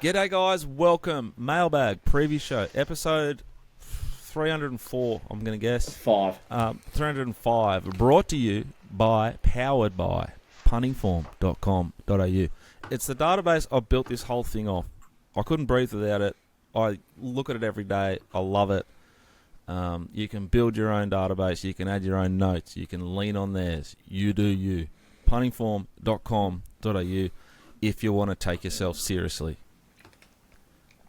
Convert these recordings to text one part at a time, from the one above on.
G'day guys, welcome. Mailbag, preview show, episode 304, I'm going to guess. 305, brought to you by, powered by, puntingform.com.au. It's the database I've built this whole thing off. I couldn't breathe without it. I look at it every day. I love it. You can build your own database. You can add your own notes. You can lean on theirs. You do you. puntingform.com.au if you want to take yourself seriously.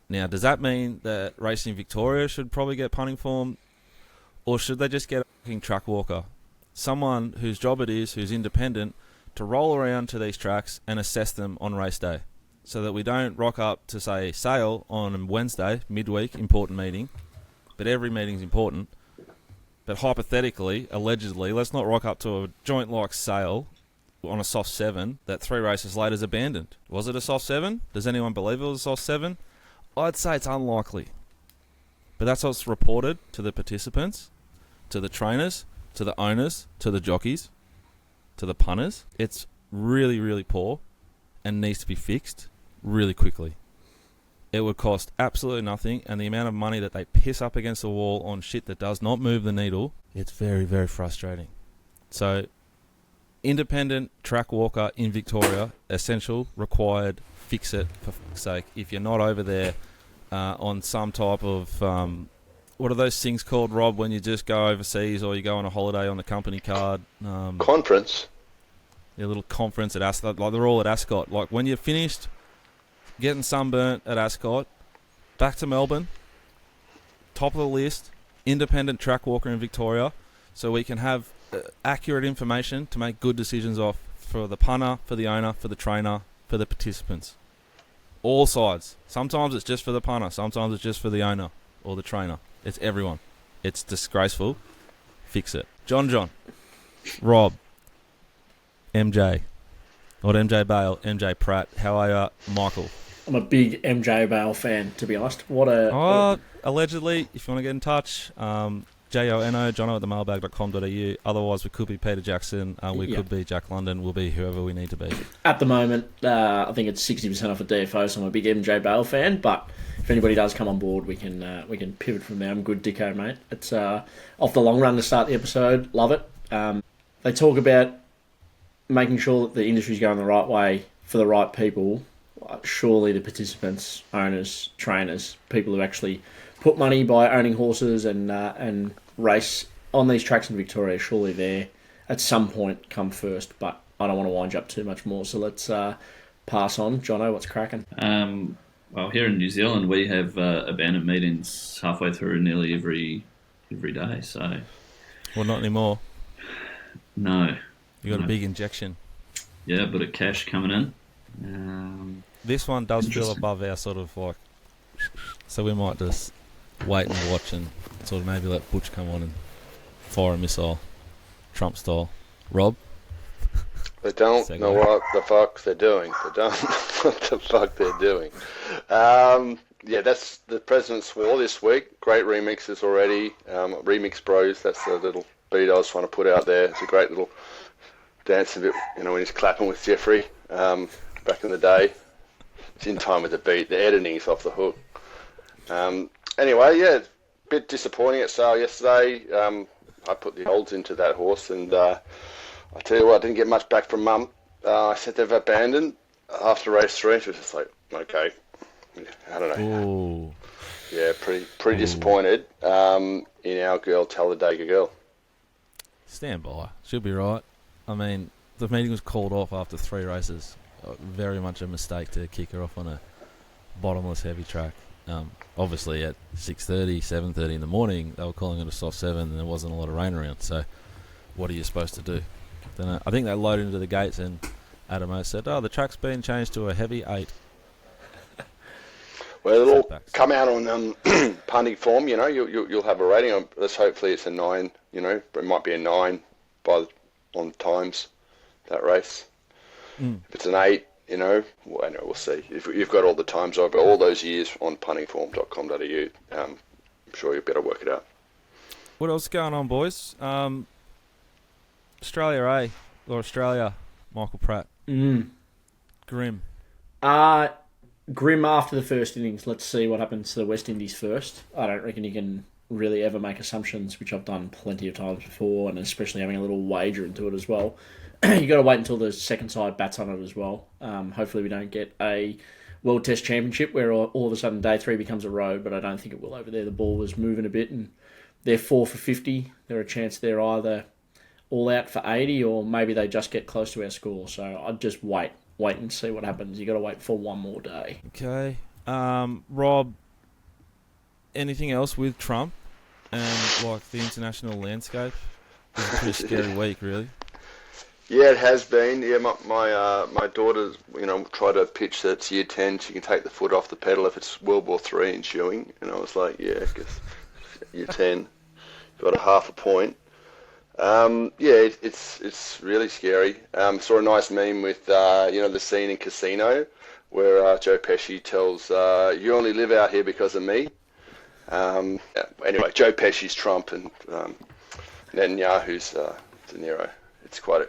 Now, does that mean that Racing Victoria should probably get punting form, or should they just get a fucking track walker? Someone whose job it is, who's independent, to roll around to these tracks and assess them on race day, so that we don't rock up to, say, Sale on Wednesday, midweek, important meeting, but every meeting's important. But hypothetically, allegedly, let's not rock up to a joint like Sale on a soft 7 that 3 races later is abandoned. Was it a soft 7? Does anyone believe it was a soft 7? I'd say it's unlikely. But that's what's reported to the participants, to the trainers, to the owners, to the jockeys, to the punters. It's really, really poor and needs to be fixed really quickly. It would cost absolutely nothing, and the amount of money that they piss up against the wall on shit that does not move the needle, it's very, very frustrating. So, independent track walker in Victoria, essential, required, fix it for fuck's sake. If you're not over there on some type of what are those things called, Rob, when you just go overseas or you go on a holiday on the company card? Conference. A little conference at Ascot. Like, they're all at Ascot. Like, when you're finished getting sunburnt at Ascot, back to Melbourne, top of the list, independent track walker in Victoria, so we can have accurate information to make good decisions off for the punter, for the owner, for the trainer, for the participants. All sides. Sometimes it's just for the punter, sometimes it's just for the owner or the trainer. It's everyone. It's disgraceful. Fix it. John, Rob, MJ, not MJ Bale, MJ Pratt. How are you, Michael? I'm a big MJ Bale fan, to be honest. Allegedly, if you want to get in touch, Jono, Jono at themailbag.com.au. Otherwise, we could be Peter Jackson. We could be Jack London. We'll be whoever we need to be. At the moment, I think it's 60% off a DFO, so I'm a big MJ Bale fan. But if anybody does come on board, we can pivot from there. I'm good, Dicko, mate. It's off the long run to start the episode. Love it. They talk about making sure that the industry's going the right way for the right people. Surely the participants, owners, trainers, people who actually put money by owning horses and race on these tracks in Victoria, surely they're at some point come first. But I don't want to wind you up too much more, so let's pass on. Jono, what's cracking? Well, here in New Zealand, we have abandoned meetings halfway through nearly every day. So, well, not anymore. No, you got a big injection. Yeah, a bit of cash coming in. This one does feel above our sort of like, so we might just wait and watch and sort of maybe let Butch come on and fire a missile, Trump style. Rob? They don't know what the fuck they're doing. They don't know what the fuck they're doing. Yeah, that's the President's War this week. Great remixes already. Remix Bros, that's the little beat I was trying to put out there. It's a great little dance a bit, when he's clapping with Jeffrey back in the day. It's in time with the beat. The editing's off the hook. Anyway, yeah, bit disappointing at Sale yesterday. I put the olds into that horse, and I tell you what, I didn't get much back from Mum. I said they've abandoned after race 3. She was just like, okay, I don't know. Ooh. Yeah, pretty disappointed in our girl, Talladega Girl. Stand by. She'll be right. I mean, the meeting was called off after 3 races. Very much a mistake to kick her off on a bottomless heavy track. Obviously at 6:30, 7:30 in the morning, they were calling it a soft 7 and there wasn't a lot of rain around. So what are you supposed to do? I think they loaded into the gates and Adamo said, the track's been changed to a heavy 8. Well, it'll all come out on punting form, you'll have a rating. Hopefully it's a 9, but it might be a 9 on times, that race. If it's an 8, we'll see. If you've got all the times over all those years on puntingform.com.au, I'm sure you better work it out. What else is going on, boys? Australia, Or Australia, Michael Pratt. Grim. Grim. Grim after the first innings. Let's see what happens to the West Indies first. I don't reckon you can really ever make assumptions, which I've done plenty of times before, and especially having a little wager into it as well. You got to wait until the second side bats on it as well. Hopefully we don't get a World Test Championship where all of a sudden day 3 becomes a road, but I don't think it will over there. The ball was moving a bit, and they're 4 for 50. There are a chance they're either all out for 80 or maybe they just get close to our score. So I'd just wait and see what happens. You got to wait for one more day. Okay. Rob, anything else with Trump and like the international landscape? It's a pretty scary week, really. Yeah, it has been. Yeah, my daughter's, tried to pitch that it's year 10. She can take the foot off the pedal if it's World War III ensuing. And I was like, yeah, I guess year 10. Got a half a point. It's really scary. Saw a nice meme with, the scene in Casino where Joe Pesci tells, you only live out here because of me. Anyway, Joe Pesci's Trump and Netanyahu's De Niro. It's quite a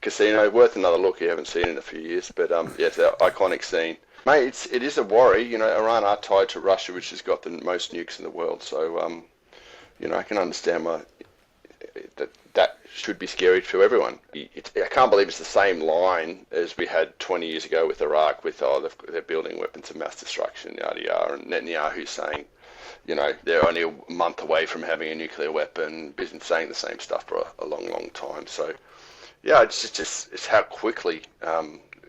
Casino, worth another look. You haven't seen it in a few years, but it's an iconic scene. Mate, it is a worry. Iran are tied to Russia, which has got the most nukes in the world. So, I can understand that should be scary to everyone. I can't believe it's the same line as we had 20 years ago with Iraq, with they're building weapons of mass destruction, yada yada, and Netanyahu saying, they're only a month away from having a nuclear weapon. Been saying the same stuff for a long, long time. So, yeah, it's how quickly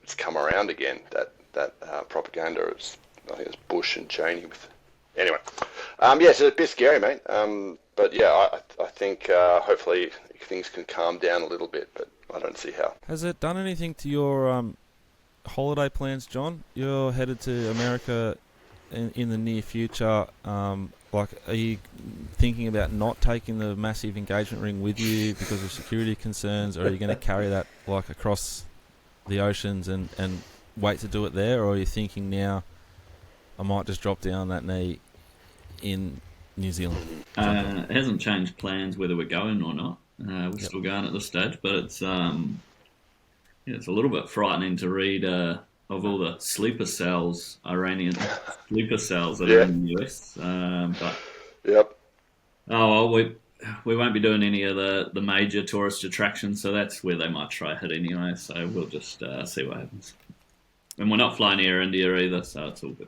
it's come around again. That propaganda is, I think it's Bush and Cheney. Anyway, it's a bit scary, mate. But yeah, I think hopefully things can calm down a little bit, but I don't see how. Has it done anything to your holiday plans, John? You're headed to America in the near future. Are you thinking about not taking the massive engagement ring with you because of security concerns, or are you going to carry that across the oceans and wait to do it there, or are you thinking now I might just drop down that knee in New Zealand? It hasn't changed plans whether we're going or not. We're still going at this stage, but it's it's a little bit frightening to read of all the sleeper cells, Iranian sleeper cells that are in the US. We won't be doing any of the major tourist attractions, so that's where they might try hit anyway. So we'll just see what happens. And we're not flying Air India either, so it's all good.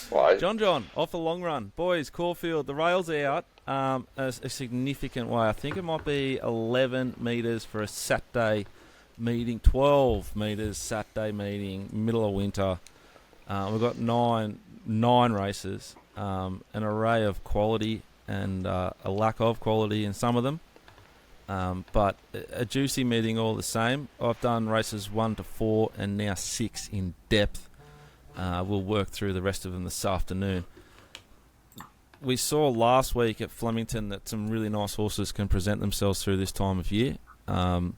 Why? John, off the long run. Boys, Caulfield, the rail's out a significant way. I think it might be 11 metres for a Saturday meeting, 12 metres Saturday meeting, middle of winter. We've got nine races, an array of quality and a lack of quality in some of them. But a juicy meeting all the same. I've done races 1 to 4 and now 6 in depth. We'll work through the rest of them this afternoon. We saw last week at Flemington that some really nice horses can present themselves through this time of year. I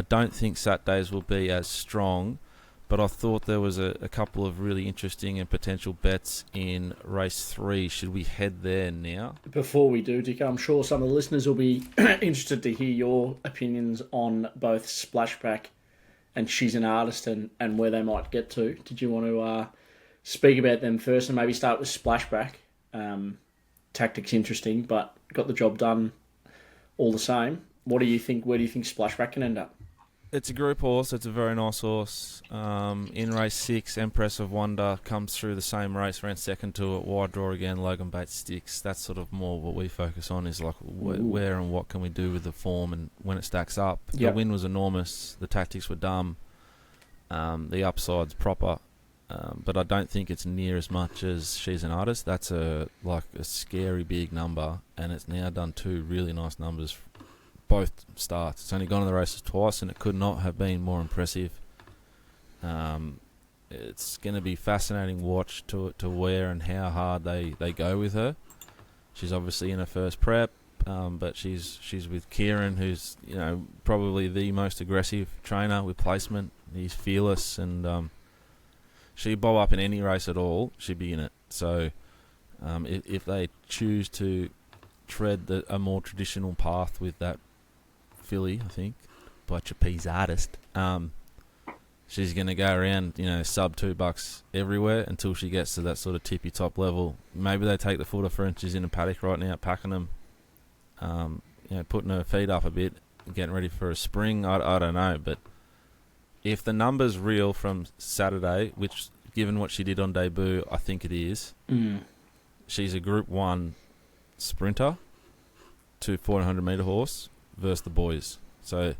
don't think Saturdays will be as strong, but I thought there was a couple of really interesting and potential bets in race 3. Should we head there now? Before we do, Dicko, I'm sure some of the listeners will be interested to hear your opinions on both Splashback and She's an Artist and where they might get to. Did you want to speak about them first and maybe start with Splashback? Tactics interesting, but got the job done all the same. What do you think? Where do you think Splashback can end up? It's a group horse. It's a very nice horse. In race 6, Empress of Wonder comes through the same race, ran second to it, wide draw again, Logan Bates sticks. That's sort of more what we focus on, is where and what can we do with the form and when it stacks up. The win was enormous. The tactics were dumb. The upside's proper. But I don't think it's near as much as She's an Artist. That's a scary big number, and it's now done 2 really nice numbers both starts. It's only gone in the races twice, and it could not have been more impressive. It's going to be fascinating watch to where and how hard they go with her. She's obviously in her first prep, but she's with Kieran, who's probably the most aggressive trainer with placement. He's fearless, and she'd bob up in any race at all. She'd be in it. So if they choose to tread a more traditional path with that filly, I think, by Chappie's Artist, she's going to go around, sub $2 everywhere until she gets to that sort of tippy top level. Maybe they take the footer for inches in a paddock right now, packing them, putting her feet up a bit, getting ready for a spring. I don't know, but if the number's real from Saturday, which, given what she did on debut, I think it is, she's a Group 1 sprinter to 400 metre horse versus the boys. So,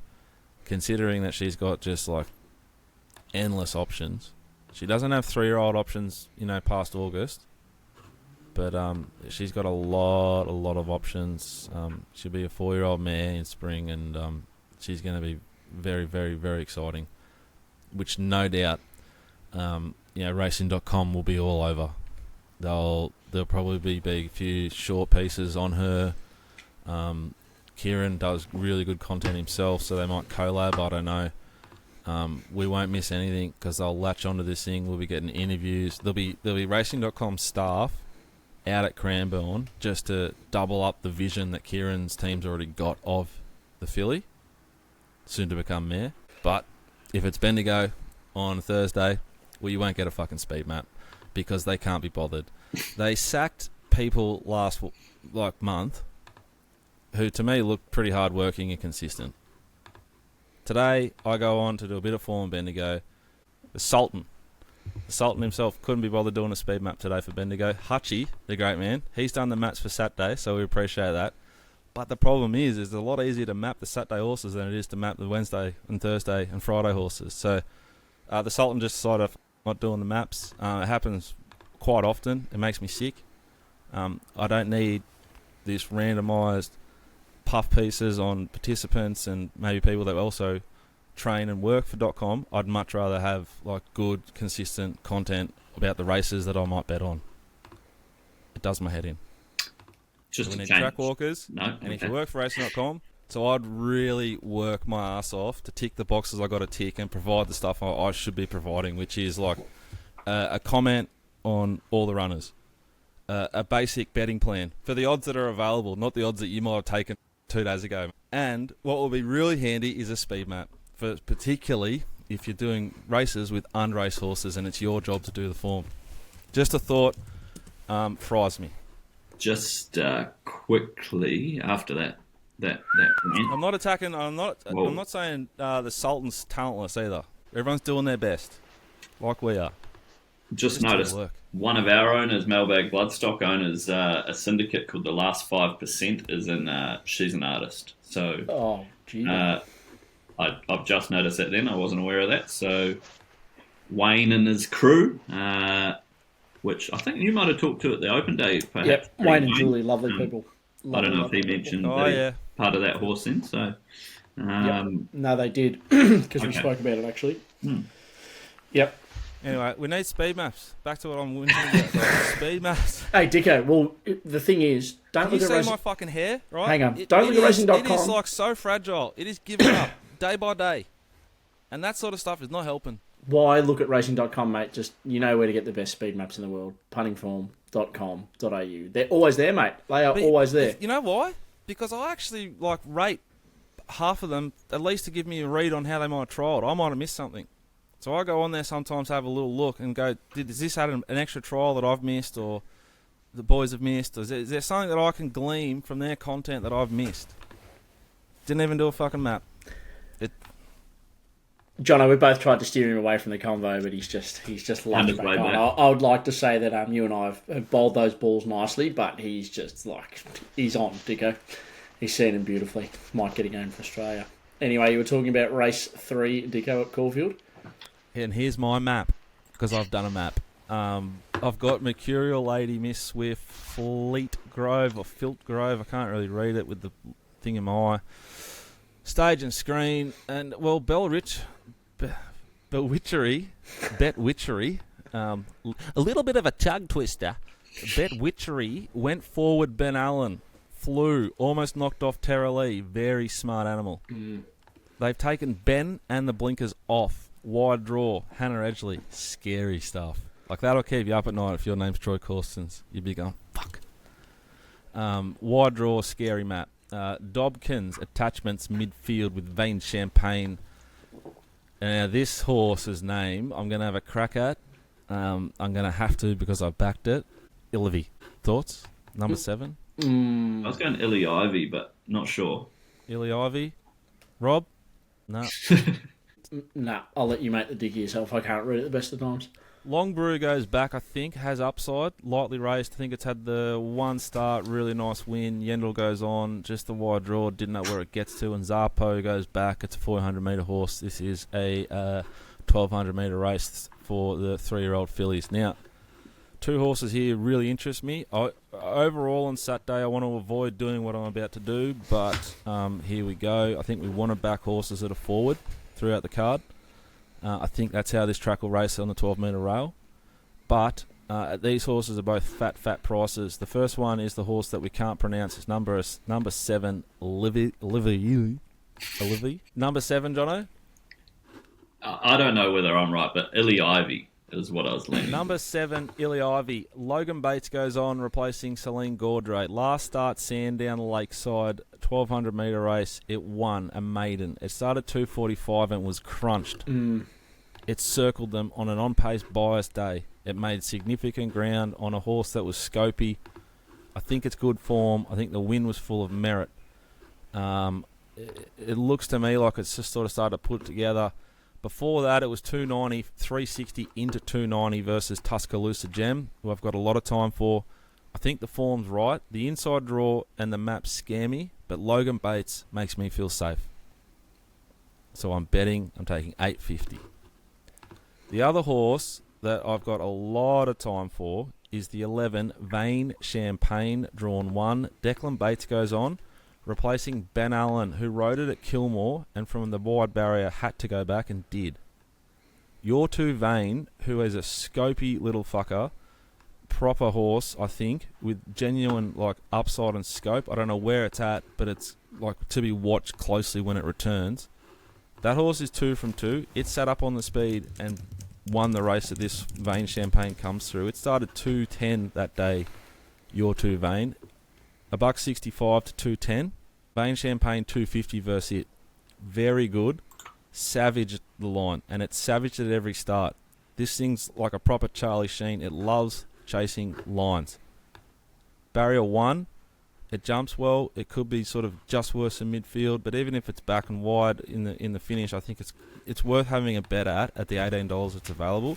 considering that she's got just like endless options, she doesn't have 3-year-old options, past August, but she's got a lot of options. She'll be a 4-year-old mare in spring, and she's going to be very, very, very exciting, which no doubt, Racing.com will be all over. There'll probably be a few short pieces on her. Kieran does really good content himself, so they might collab. I don't know. We won't miss anything because they'll latch onto this thing. We'll be getting interviews. There'll be Racing.com staff out at Cranbourne just to double up the vision that Kieran's team's already got of the filly, soon to become mare. But if it's Bendigo on Thursday, well, you won't get a fucking speed map because they can't be bothered. They sacked people last month who to me looked pretty hard working and consistent. Today I go on to do a bit of form Bendigo. The Sultan himself couldn't be bothered doing a speed map today for Bendigo. Hutchie, the great man, he's done the maps for Saturday, so we appreciate that. But the problem is it's a lot easier to map the Saturday horses than it is to map the Wednesday and Thursday and Friday horses. So the Sultan just decided not doing the maps. It happens quite often. It makes me sick. I don't need this randomised puff pieces on participants and maybe people that also train and work for .com. I'd much rather have like good, consistent content about the races that I might bet on. It does my head in. Just we need change. track walkers, No, and if you work for Racing.com, so I'd really work my ass off to tick the boxes I got to tick and provide the stuff I should be providing, which is like a comment on all the runners, a basic betting plan for the odds that are available, not the odds that you might have taken 2 days ago. And what will be really handy is a speed map, for particularly if you're doing races with unraced horses and it's your job to do the form. Just a thought, fries me. Just quickly after that point. I'm not attacking. I'm not saying the Sultan's talentless either. Everyone's doing their best, like we are. Just noticed one of our owners, Mailbag Bloodstock owners, a syndicate called the Last 5% is in. She's an artist, so I've just noticed that. Then I wasn't aware of that. So Wayne and his crew, which I think you might have talked to at the open day. Perhaps. Yep, Wayne and Julie, lovely people. I don't know if he mentioned part of that horse then. So no, they did because we spoke about it actually. Yep. Anyway, we need speed maps. Back to what I'm whinging about. Speed maps. Hey, Dicko, well, the thing is, don't look at you see my fucking hair, right? Hang on. Don't look at Racing.com. It is like so fragile. It is giving up day by day. And that sort of stuff is not helping. Why look at Racing.com, mate? Just, you know where to get the best speed maps in the world. puntingform.com.au. They're always there, mate. They are always there. You know why? Because I actually rate half of them, at least to give me a read on how they might have trialled. I might have missed something. So I go on there sometimes, have a little look and go, is this had an extra trial that I've missed or the boys have missed? Or is there something that I can glean from their content that I've missed? Didn't even do a fucking map. Jono, we both tried to steer him away from the convo, but he's just lumped back on. I would like to say that you and I have bowled those balls nicely, but he's just he's on, Dicko. He's seen him beautifully. Might get a game for Australia. Anyway, you were talking about race 3, Dicko, at Caulfield. And here's my map, because I've done a map. I've got Mercurial Lady, Miss Swift, Fleet Grove, or Filt Grove. I can't really read it with the thing in my eye. Stage and Screen, and, well, Betwitchery, a little bit of a tongue twister. Betwitchery went forward Ben Allen, flew, almost knocked off Tara Lee. Very smart animal. They've taken Ben and the blinkers off. Wide draw, Hannah Edgley, scary stuff. Like, that'll keep you up at night if your name's Troy Corstens. You'd be going, fuck. Wide draw, scary map. Dobkins, attachments, midfield with Vein Champagne. Now, this horse's name, I'm going to have a crack at. I'm going to have to because I backed it. Illivi. Thoughts? Number 7? I was going Illy Ivy, but not sure. Illy Ivy? Rob? No. Nah, I'll let you make the dig yourself. I can't read it the best of times. Long Brew goes back, I think, has upside. Lightly raced. I think it's had the one start, really nice win. Yendel goes on, just the wide draw, didn't know where it gets to. And Zarpo goes back. It's a 400-metre horse. This is a 1,200-metre race for the 3-year-old fillies. Now, 2 horses here really interest me. Overall on Saturday, I want to avoid doing what I'm about to do, but here we go. I think we want to back horses that are forward throughout the card. I think that's how this track will race on the 12-metre rail. But these horses are both fat prices. The first one is the horse that we can't pronounce. It's number 7, Livy. Number 7, Jono? I don't know whether I'm right, but Illy Ivy is what I was leaning. Number 7, Illy Ivy. Logan Bates goes on, replacing Celine Gaudray. Last start, Sandown Lakeside, 1,200-metre race. It won a maiden. It started 2:45 and was crunched. It circled them on an on-pace bias day. It made significant ground on a horse that was scopy. I think it's good form. I think the win was full of merit. It looks to me like it's just sort of started to put together. Before that, it was 290, 360 into 290 versus Tuscaloosa Gem, who I've got a lot of time for. I think the form's right. The inside draw and the map scare me, but Logan Bates makes me feel safe. So I'm betting I'm taking 850. The other horse that I've got a lot of time for is the 11 Vane Champagne, drawn 1. Declan Bates goes on, replacing Ben Allen, who rode it at Kilmore and from the wide barrier had to go back and did. Your 2 Vane, who is a scopy little fucker, proper horse, I think, with genuine upside and scope. I don't know where it's at, but it's to be watched closely when it returns. That horse is 2 from 2. It sat up on the speed and won the race that this Vane Champagne comes through. It started 2:10 that day. Your 2 Vane. $1.65 to 210. Vane Champagne 250 versus it. Very good. Savaged the line, and it's savaged at every start. This thing's like a proper Charlie Sheen. It loves chasing lines. Barrier 1, it jumps well. It could be sort of just worse in midfield, but even if it's back and wide in the finish, I think it's worth having a bet at the $18 it's available.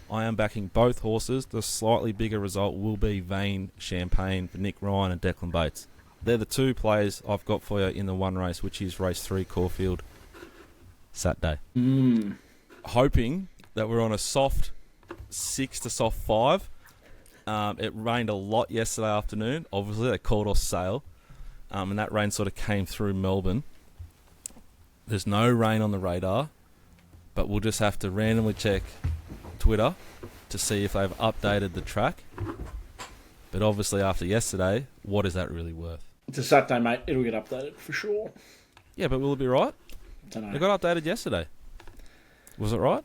I am backing both horses. The slightly bigger result will be Vane Champagne for Nick Ryan and Declan Bates. They're the 2 players I've got for you in the one race, which is race 3, Caulfield, Saturday. Hoping that we're on a soft 6 to soft 5. It rained a lot yesterday afternoon. Obviously, they called off sail, and that rain sort of came through Melbourne. There's no rain on the radar, but we'll just have to randomly check Twitter to see if they've updated the track. But obviously, after yesterday, what is that really worth? It's a Saturday, mate. It'll get updated for sure. Yeah, but will it be right? Don't know. It got updated yesterday. Was it right?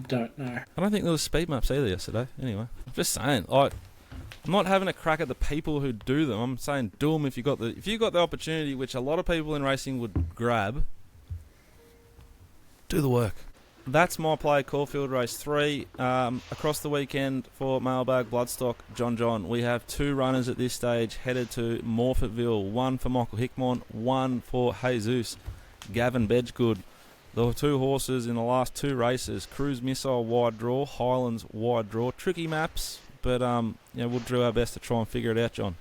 Don't know. I don't think there was speed maps either yesterday. Anyway, I'm just saying. I'm not having a crack at the people who do them. I'm saying do them if you got the opportunity, which a lot of people in racing would grab. Do the work. That's my play, Caulfield Race 3. Across the weekend for Mailbag, Bloodstock, John. We have 2 runners at this stage headed to Morphettville. 1 for Michael Hickmont, 1 for Jesus Gavin Bedgegood. There were 2 horses in the last 2 races. Cruise Missile wide draw, Highlands wide draw. Tricky maps, but we'll do our best to try and figure it out, John.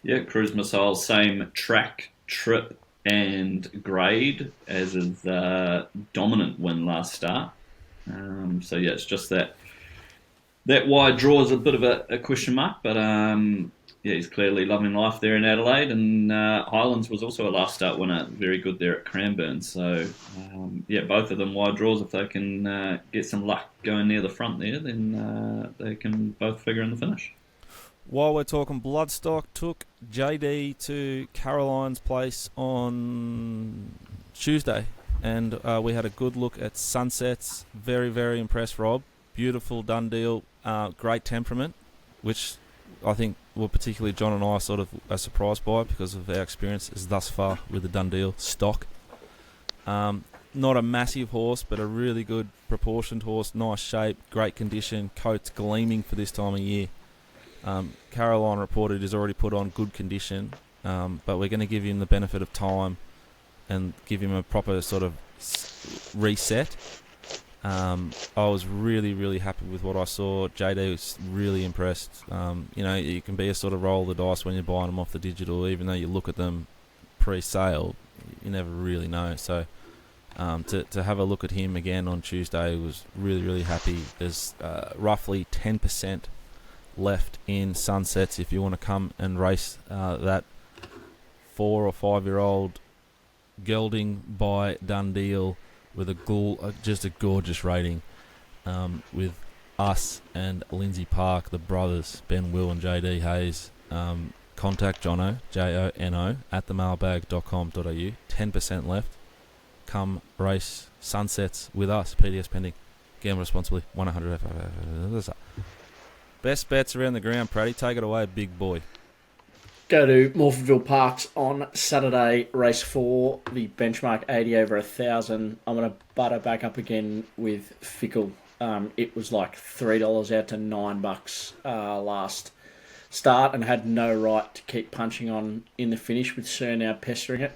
Yeah, Cruise Missile, same track, trip, and grade as his dominant win last start. It's just that wide draw is a bit of a question mark, but he's clearly loving life there in Adelaide, and Highlands was also a last start winner, very good there at Cranbourne. So both of them wide draws. If they can get some luck going near the front there, then they can both figure in the finish. While we're talking, Bloodstock took JD to Caroline's place on Tuesday, and we had a good look at Sunsets. Very, very impressed, Rob. Beautiful done deal. Great temperament, which I think particularly John and I sort of are surprised by because of our experiences thus far with the done deal stock. not a massive horse, but a really good proportioned horse, nice shape, great condition, coat's gleaming for this time of year. Caroline reported he's already put on good condition, but we're going to give him the benefit of time and give him a proper sort of reset. I was really, really happy with what I saw. JD was really impressed. You can be a sort of roll of the dice when you're buying them off the digital, even though you look at them pre-sale, you never really know. So to have a look at him again on Tuesday was really, really happy. There's roughly 10% left in Sunsets if you want to come and race that 4 or 5 year old gelding by Dundeel with just a gorgeous rating, with us and Lindsay Park, the brothers, Ben, Will and JD Hayes. Contact Jono, Jono, at themailbag.com.au. 10% left. Come race Sunsets with us. PDS pending. Gamble responsibly. 100. Best bets around the ground, Pratty. Take it away, big boy. Go to Morphettville Parks on Saturday, race 4, the benchmark 80 over 1,000. I'm going to butter back up again with Fickle. It was like $3 out to $9 last start and had no right to keep punching on in the finish with Surnow pestering it.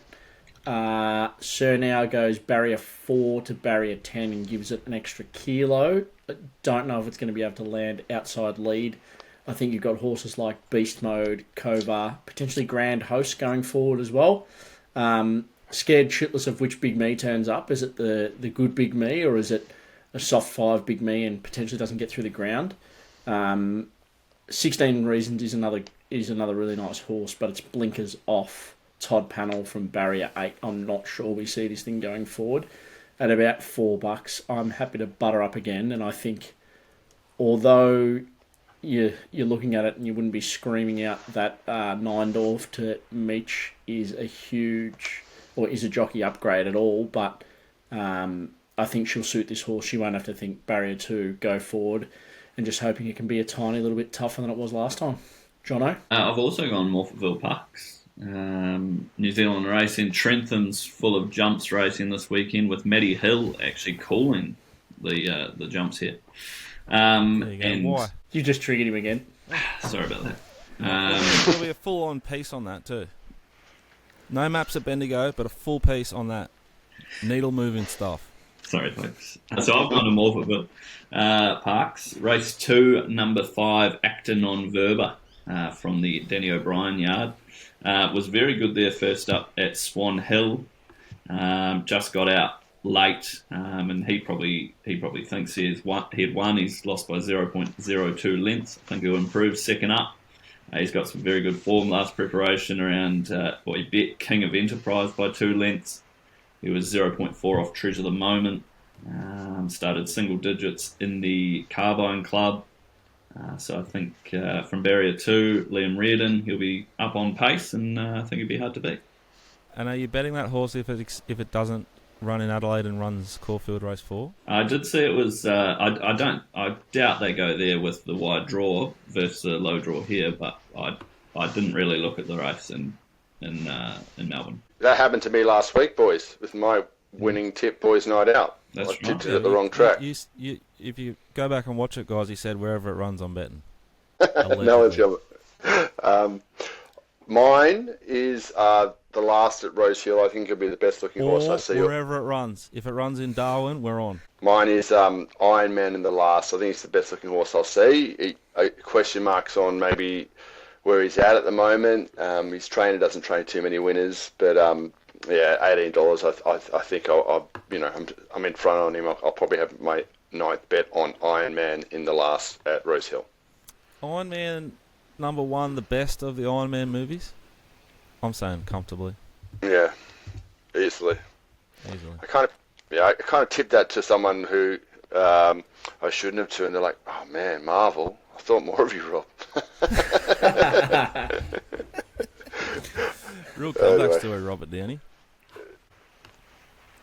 Surnow goes barrier 4 to barrier 10 and gives it an extra kilo. I don't know if it's going to be able to land outside lead. I think you've got horses like Beast Mode, Kovar, potentially Grand Host going forward as well. Scared shitless of which Big Me turns up. Is it the good Big Me, or is it a soft 5 Big Me and potentially doesn't get through the ground? 16 Reasons is another really nice horse, but it's blinkers off Todd Panel from barrier 8. I'm not sure we see this thing going forward. At about $4, I'm happy to butter up again, and I think although you're looking at it and you wouldn't be screaming out that Neindorf to Meech is a jockey upgrade at all, but I think she'll suit this horse. She won't have to think barrier 2, go forward, and just hoping it can be a tiny little bit tougher than it was last time. Jono? I've also gone Morphettville Parks. New Zealand racing. Trentham's full of jumps racing this weekend, with Matty Hill actually calling the jumps here. And why? You just triggered him again. Sorry about that. There'll be a full-on piece on that too. No maps at Bendigo, but a full piece on that. Needle-moving stuff. Sorry, folks. So I've gone to Morphettville Parks. Race 2, number 5, Actor Non-Verba from the Danny O'Brien yard. Was very good there first up at Swan Hill. Just got out late, and he probably thinks he had won. He's lost by 0.02 lengths. I think he'll improve second up. He's got some very good form last preparation around he bet King of Enterprise by 2 lengths. He was 0.4 off Treasure the Moment. Started single digits in the Carbine Club. So I think from barrier 2, Liam Reardon, he'll be up on pace, and I think he'll be hard to beat. And are you betting that horse if it doesn't run in Adelaide and runs Caulfield race 4? I did see it was. I doubt they go there with the wide draw versus the low draw here, but I didn't really look at the race in Melbourne. That happened to me last week, boys, with my winning tip, boys night out. That's I right. tipped it at the wrong track. If you go back and watch it, guys, he said wherever it runs, I'm betting. No one's going. Mine is the last at Rose Hill. I think it'll be the best looking horse I see. Wherever it runs. If it runs in Darwin, we're on. Mine is Iron Man in the last. I think it's the best looking horse I'll see. Question marks on maybe where he's at the moment. His trainer doesn't train too many winners, but $18. I think I'm in front on him. I'll probably have my 9th bet on Iron Man in the last at Rose Hill. Iron Man number 1, the best of the Iron Man movies? I'm saying comfortably. Yeah, easily. I kind of tipped that to someone who I shouldn't have to, and they're like, "Oh man, Marvel! I thought more of you, Rob." Real comeback story, Robert Downey.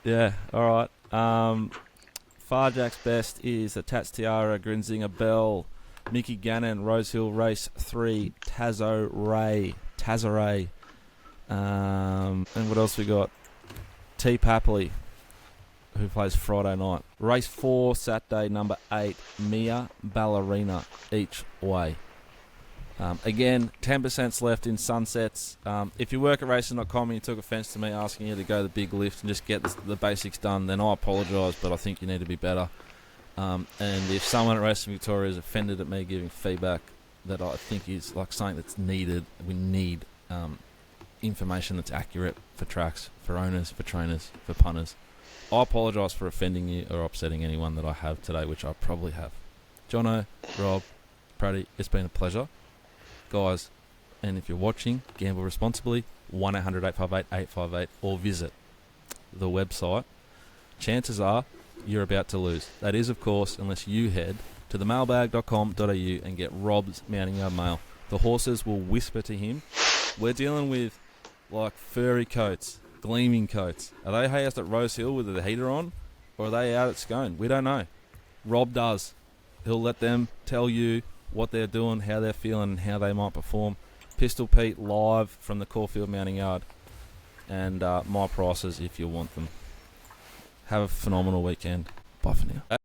Yeah, all right. Farjack's best is the Tats Tiara, Grinzinger Bell, Mickey Gannon, Rosehill Race 3, Tazo Ray. And what else we got? T. Papley, who plays Friday night. Race 4, Saturday, number 8, Mia Ballerina, each way. Again, 10% left in Sunsets. If you work at racing.com and you took offence to me asking you to go the big lift and just get the basics done, then I apologise, but I think you need to be better. And if someone at Racing Victoria is offended at me giving feedback that I think is like something that's needed, we need information that's accurate for tracks, for owners, for trainers, for punters. I apologise for offending you or upsetting anyone that I have today, which I probably have. Jono, Rob, Pratty, it's been a pleasure. Guys, and if you're watching, gamble responsibly, 1-800-858-858, or visit the website. Chances are you're about to lose. That is, of course, unless you head to themailbag.com.au and get Rob's mounting yard mail. The horses will whisper to him. We're dealing with, like, furry coats, gleaming coats. Are they housed at Rose Hill with the heater on, or are they out at Scone? We don't know. Rob does. He'll let them tell you what they're doing, how they're feeling, and how they might perform. Pistol Pete live from the Caulfield Mounting Yard. And my prices if you want them. Have a phenomenal weekend. Bye for now.